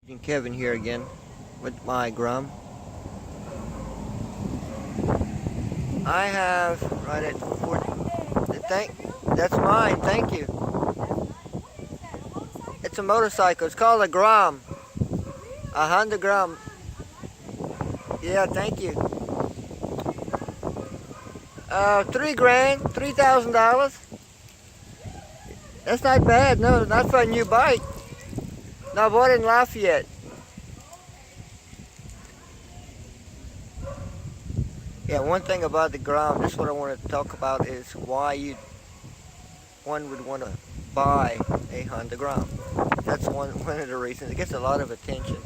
Kevin here again with my Grom. I have right at 40. That's mine. Thank you. It's a motorcycle. It's called a Grom. A Honda Grom. Yeah, thank you. $3,000, $3,000. That's not bad. No, not for a new bike. No, I bought it in Lafayette. Yeah, one thing about the Grom, this is what I want to talk about, is why one would want to buy a Honda Grom. That's one of the reasons. It gets a lot of attention.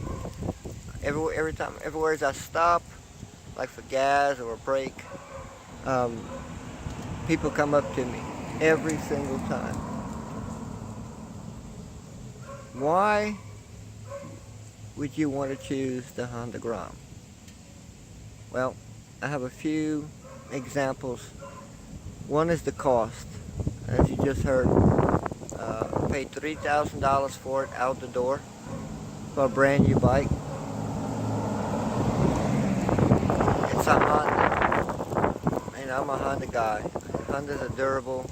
Everywhere as I stop, like for gas or a break, people come up to me every single time. Why would you want to choose the Honda Grom? Well, I have a few examples. One is the cost. As you just heard, I paid $3,000 for it out the door for a brand new bike. It's a Honda, and I'm a Honda guy. Hondas are durable.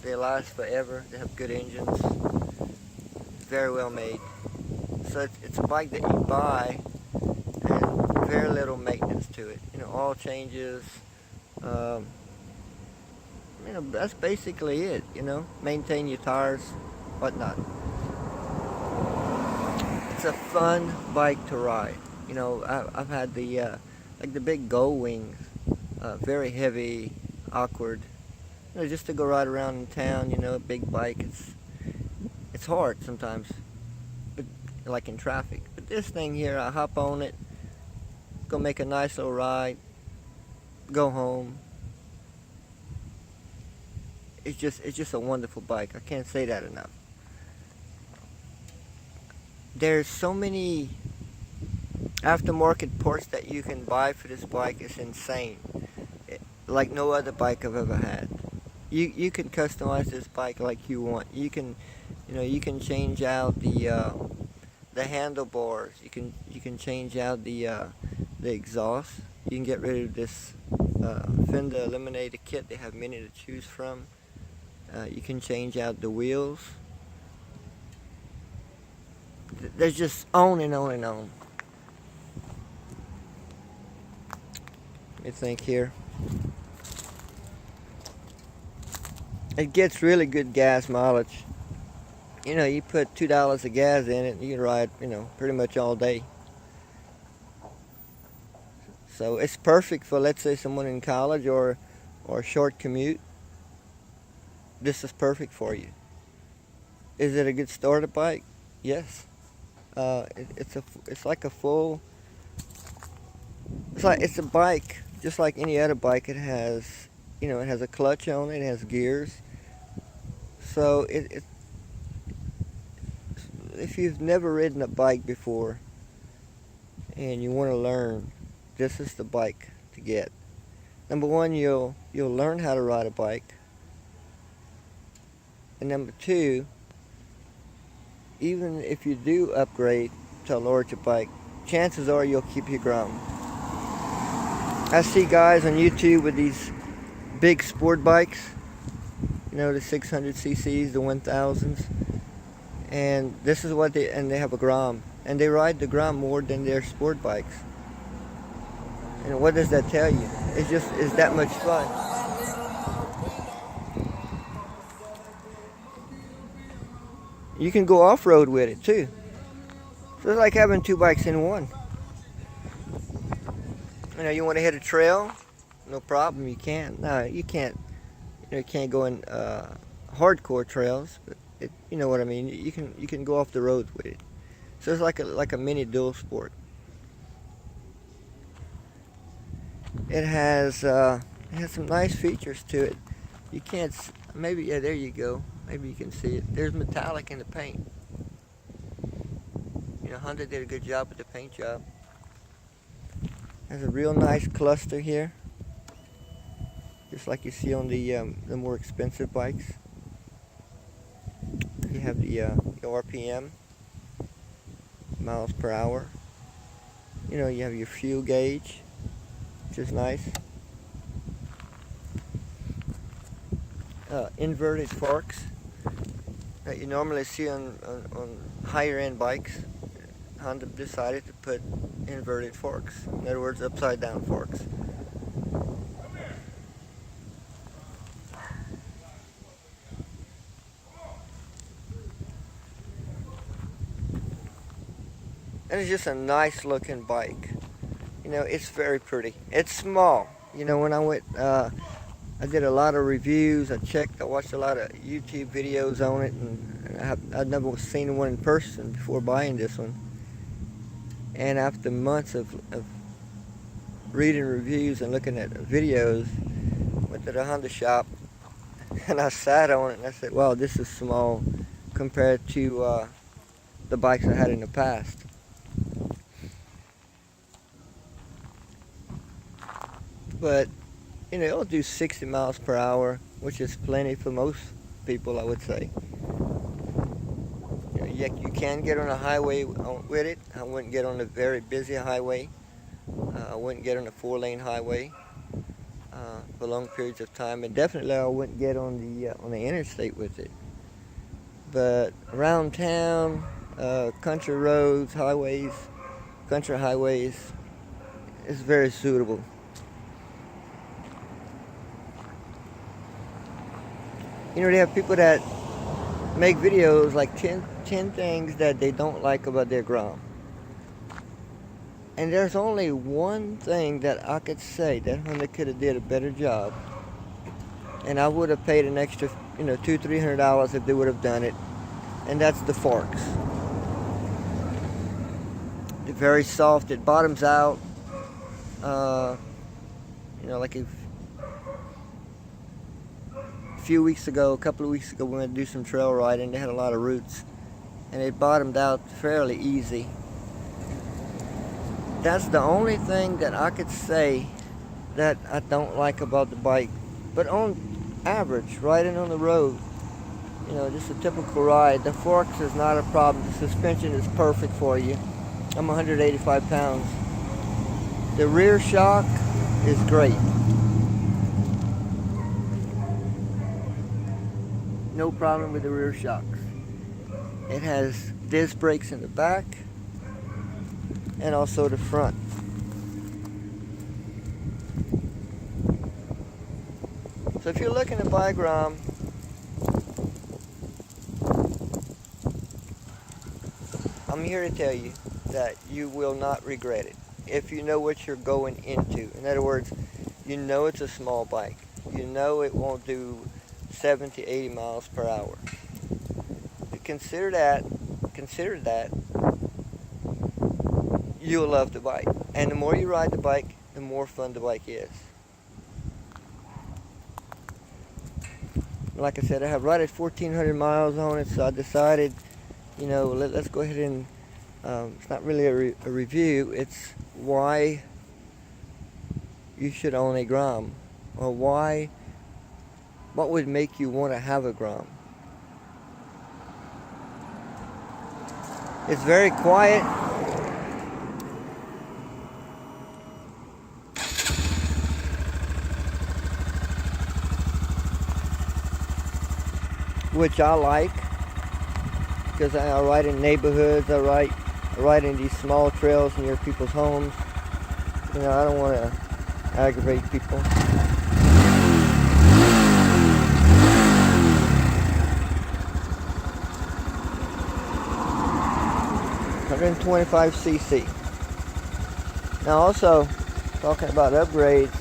They last forever. They have good engines. Very well made. So it's a bike that you buy and very little maintenance to it. Oil changes. That's basically it. Maintain your tires, whatnot. It's a fun bike to ride. I've had the like the big Gold Wings, very heavy, awkward. Just to go ride around in town. A big bike. It's hard sometimes, but like in traffic. But this thing here, I hop on it, go make a nice little ride, go home. It's just a wonderful bike. I can't say that enough. There's so many aftermarket parts that you can buy for this bike. It's insane. Like no other bike I've ever had. You can customize this bike like you want. You can change out the handlebars. You can change out the exhaust. You can get rid of this fender eliminator kit. They have many to choose from. You can change out the wheels. There's just on and on and on. Let me think here. It gets really good gas mileage. You put $2 of gas in it and you can ride, pretty much all day. So it's perfect for, let's say, someone in college or a short commute. This is perfect for you. Is it a good starter bike? Yes. It's like a full. It's a bike just like any other bike. It has, it has a clutch on it. It has gears. So if you've never ridden a bike before and you want to learn, this is the bike to get. Number one, you'll learn how to ride a bike. And number two, even if you do upgrade to a larger bike, chances are you'll keep your Grom. I see guys on YouTube with these big sport bikes, the 600 cc's, the 1000s, and this is what they have a Grom, and they ride the Grom more than their sport bikes. And what does that tell you? It's that much fun. You can go off-road with it too. So it's like having two bikes in one. You want to hit a trail? No problem, you can. No, you can't. You can't go in hardcore trails, but you know what I mean. You can go off the road with it. So it's like a mini dual sport. It has some nice features to it. You can't. Maybe there you go. Maybe you can see it. There's metallic in the paint. Honda did a good job with the paint job. Has a real nice cluster here, just like you see on the more expensive bikes. You have the RPM. miles per hour. You know, you have your fuel gauge, which is nice. Inverted forks that you normally see on higher end bikes. Honda decided to put inverted forks. In other words, upside down forks. And it's just a nice looking bike. You know, it's very pretty. It's small. You know, when I went, I did a lot of reviews. I watched a lot of YouTube videos on it, and I'd never seen one in person before buying this one. And after months of reading reviews and looking at videos, went to the Honda shop, and I sat on it, and I said, wow, this is small compared to the bikes I had in the past. But, you know, it'll do 60 miles per hour, which is plenty for most people, I would say. You know, you can get on a highway with it. I wouldn't get on a very busy highway. I wouldn't get on a 4-lane highway for long periods of time, and definitely I wouldn't get on the interstate with it. But around town, country roads, highways, country highways, it's very suitable. You know, they have people that make videos like 10 things that they don't like about their Grom. And there's only one thing that I could say that Honda could have did a better job. And I would have paid an extra, you know, $200-300 if they would have done it. And that's the forks. They're very soft. It bottoms out. You know, like a couple of weeks ago, we went to do some trail riding. They had a lot of roots, and it bottomed out fairly easy. That's the only thing that I could say that I don't like about the bike. But on average, riding on the road, you know, just a typical ride, the forks is not a problem. The suspension is perfect for you. I'm 185 pounds. The rear shock is great. No problem with the rear shocks. It has disc brakes in the back and also the front. So if you're looking to buy Grom, I'm here to tell you that you will not regret it if you know what you're going into. In other words, you know it's a small bike. You know it won't do 70, 80 miles per hour. Consider that, you'll love the bike. And the more you ride the bike, the more fun the bike is. Like I said, I have right at 1,400 miles on it, so I decided, you know, let's go ahead and, it's not really a review, it's why you should own a Grom, or what would make you want to have a Grom. It's very quiet. Which I like, because I ride in neighborhoods, I ride in these small trails near people's homes. You know, I don't want to aggravate people. $125cc. Now also, talking about upgrades,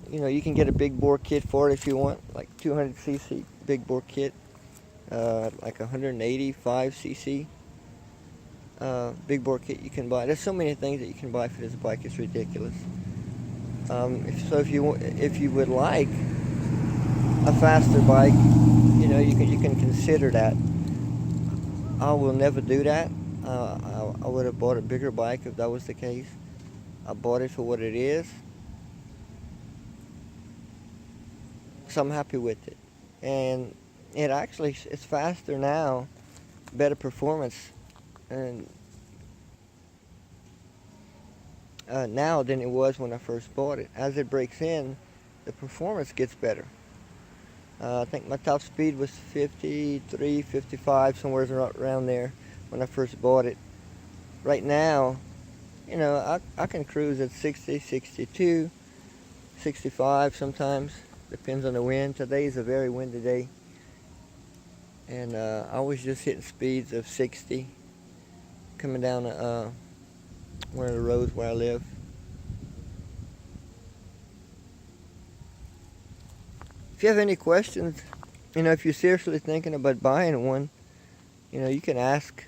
you know, you can get a big bore kit for it if you want, like 200cc big bore kit, like 185cc big bore kit you can buy. There's so many things that you can buy for this bike, it's ridiculous. If you would like a faster bike, you know, you can consider that. I will never do that. I would have bought a bigger bike if that was the case. I bought it for what it is. So I'm happy with it. And it's faster now, better performance and now than it was when I first bought it. As it breaks in, the performance gets better. I think my top speed was 53, 55, somewhere around there when I first bought it. Right now, you know, I can cruise at 60, 62, 65 sometimes. Depends on the wind. Today is a very windy day. And I was just hitting speeds of 60 coming down one of the roads where I live. If you have any questions, you know, if you're seriously thinking about buying one, you know, you can ask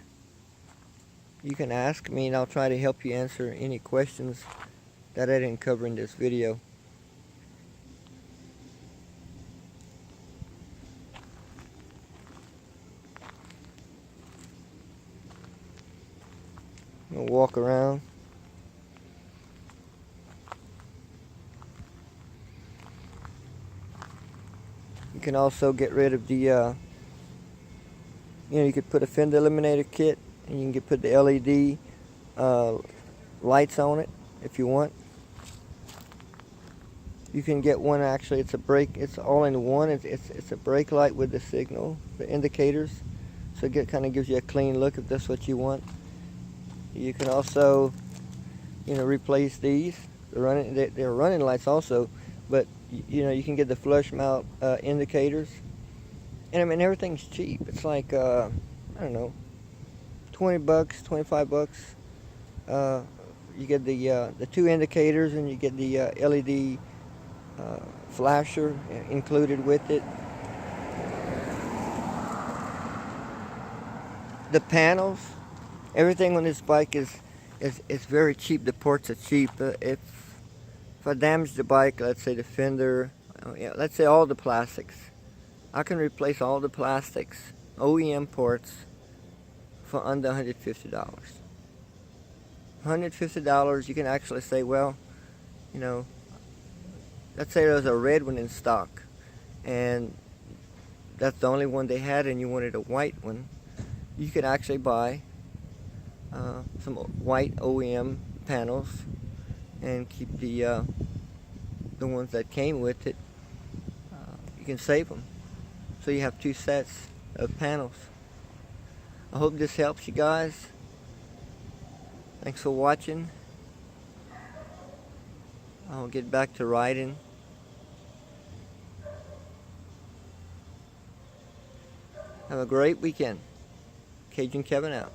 me, and I'll try to help you answer any questions that I didn't cover in this video. I'm gonna walk around. You can also get rid of the, you know, you could put a fender eliminator kit, and you can put the LED lights on it if you want. You can get one, actually, it's a brake, it's all in one. It's a brake light with the signal, the indicators. So it kind of gives you a clean look if that's what you want. You can also, you know, replace these. They're running lights also, but you know, you can get the flush mount indicators. And I mean, everything's cheap. It's like I don't know, $20, $25. You get the two indicators, and you get the LED flasher included with it. The panels, everything on this bike is very cheap. The parts are cheap. If I damage the bike, let's say the fender, yeah, let's say all the plastics, I can replace all the plastics, OEM parts, for under $150. $150, you can actually say, well, you know, let's say there's a red one in stock, and that's the only one they had, and you wanted a white one. You could actually buy some white OEM panels and keep the ones that came with it. You can save them, so you have two sets of panels. I hope this helps you guys. Thanks for watching. I'll get back to riding. Have a great weekend. Cajun Kevin out.